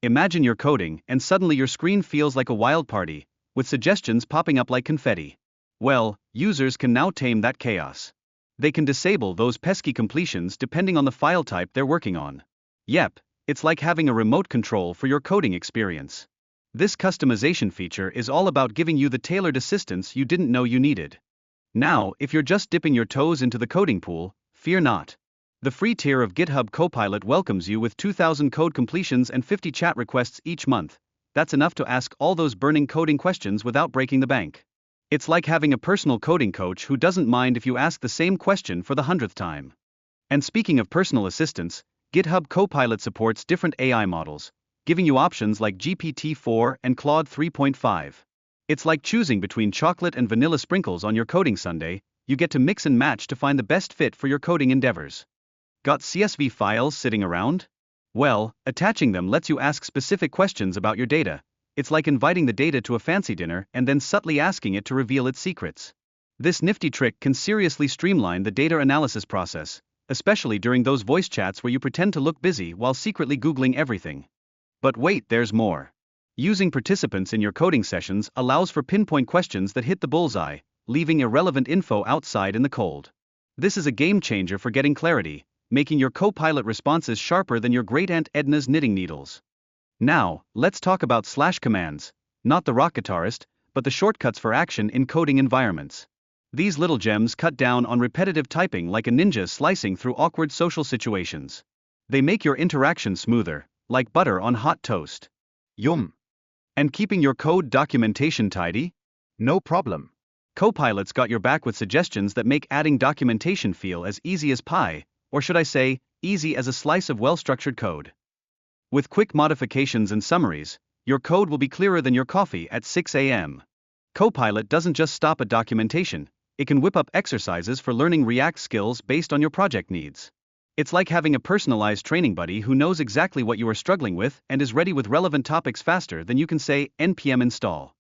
Imagine you're coding, and suddenly your screen feels like a wild party, with suggestions popping up like confetti. Well, users can now tame that chaos. They can disable those pesky completions depending on the file type they're working on. Yep, it's like having a remote control for your coding experience. This customization feature is all about giving you the tailored assistance you didn't know you needed. Now, if you're just dipping your toes into the coding pool, fear not. The free tier of GitHub Copilot welcomes you with 2,000 code completions and 50 chat requests each month. That's enough to ask all those burning coding questions without breaking the bank. It's like having a personal coding coach who doesn't mind if you ask the same question for the 100th time. And speaking of personal assistants, GitHub Copilot supports different AI models, giving you options like GPT-4 and Claude 3.5. It's like choosing between chocolate and vanilla sprinkles on your coding sundae. You get to mix and match to find the best fit for your coding endeavors. Got CSV files sitting around? Well, attaching them lets you ask specific questions about your data. It's like inviting the data to a fancy dinner and then subtly asking it to reveal its secrets. This nifty trick can seriously streamline the data analysis process, especially during those voice chats where you pretend to look busy while secretly Googling everything. But wait, there's more. Using participants in your coding sessions allows for pinpoint questions that hit the bullseye, leaving irrelevant info outside in the cold. This is a game changer for getting clarity, making your Copilot responses sharper than your great-aunt Edna's knitting needles. Now, let's talk about slash commands, not the rock guitarist, but the shortcuts for action in coding environments. These little gems cut down on repetitive typing like a ninja slicing through awkward social situations. They make your interaction smoother, like butter on hot toast. Yum! And keeping your code documentation tidy? No problem. Copilot's got your back with suggestions that make adding documentation feel as easy as pie, or should I say, easy as a slice of well-structured code. With quick modifications and summaries, your code will be clearer than your coffee at 6 a.m. Copilot doesn't just stop at documentation, it can whip up exercises for learning React skills based on your project needs. It's like having a personalized training buddy who knows exactly what you are struggling with and is ready with relevant topics faster than you can say npm install.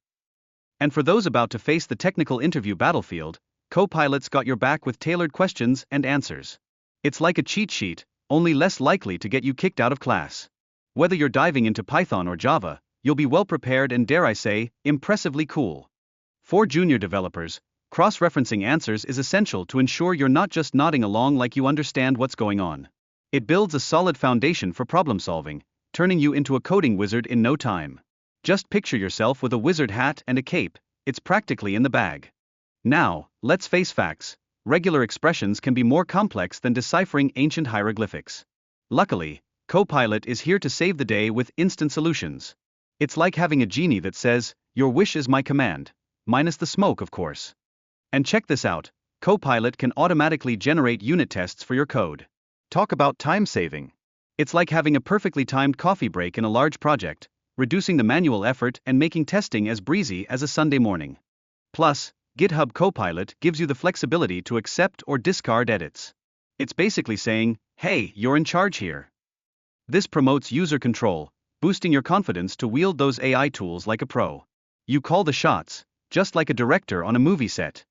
And for those about to face the technical interview battlefield, Copilot's got your back with tailored questions and answers. It's like a cheat sheet, only less likely to get you kicked out of class. Whether you're diving into Python or Java, you'll be well prepared and, dare I say, impressively cool. For junior developers, cross-referencing answers is essential to ensure you're not just nodding along like you understand what's going on. It builds a solid foundation for problem solving, turning you into a coding wizard in no time. Just picture yourself with a wizard hat and a cape, it's practically in the bag. Now, let's face facts. Regular expressions can be more complex than deciphering ancient hieroglyphics. Luckily, Copilot is here to save the day with instant solutions. It's like having a genie that says, "Your wish is my command," minus the smoke, of course. And check this out, Copilot can automatically generate unit tests for your code. Talk about time saving. It's like having a perfectly timed coffee break in a large project, reducing the manual effort and making testing as breezy as a Sunday morning. Plus, GitHub Copilot gives you the flexibility to accept or discard edits. It's basically saying, "Hey, you're in charge here." This promotes user control, boosting your confidence to wield those AI tools like a pro. You call the shots, just like a director on a movie set.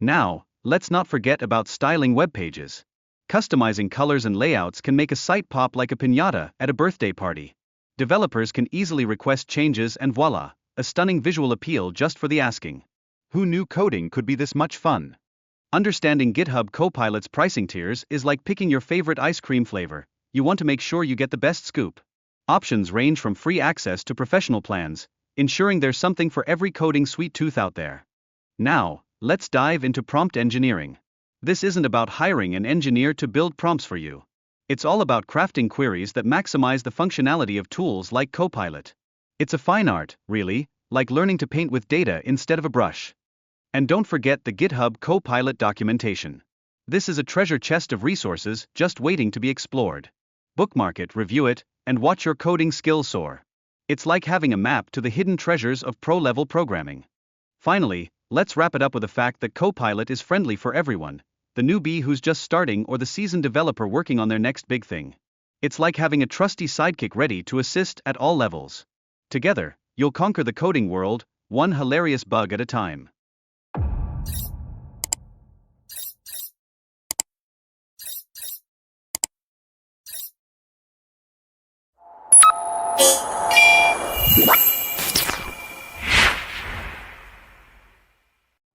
Now, let's not forget about styling web pages. Customizing colors and layouts can make a site pop like a piñata at a birthday party. Developers can easily request changes and voila, a stunning visual appeal just for the asking. Who knew coding could be this much fun? Understanding GitHub Copilot's pricing tiers is like picking your favorite ice cream flavor. You want to make sure you get the best scoop. Options range from free access to professional plans, ensuring there's something for every coding sweet tooth out there. Now, let's dive into prompt engineering. This isn't about hiring an engineer to build prompts for you. It's all about crafting queries that maximize the functionality of tools like Copilot. It's a fine art, really, like learning to paint with data instead of a brush. And don't forget the GitHub Copilot documentation. This is a treasure chest of resources just waiting to be explored. Bookmark it, review it, and watch your coding skills soar. It's like having a map to the hidden treasures of pro-level programming. Finally, let's wrap it up with the fact that Copilot is friendly for everyone, the newbie who's just starting or the seasoned developer working on their next big thing. It's like having a trusty sidekick ready to assist at all levels. Together, you'll conquer the coding world, one hilarious bug at a time.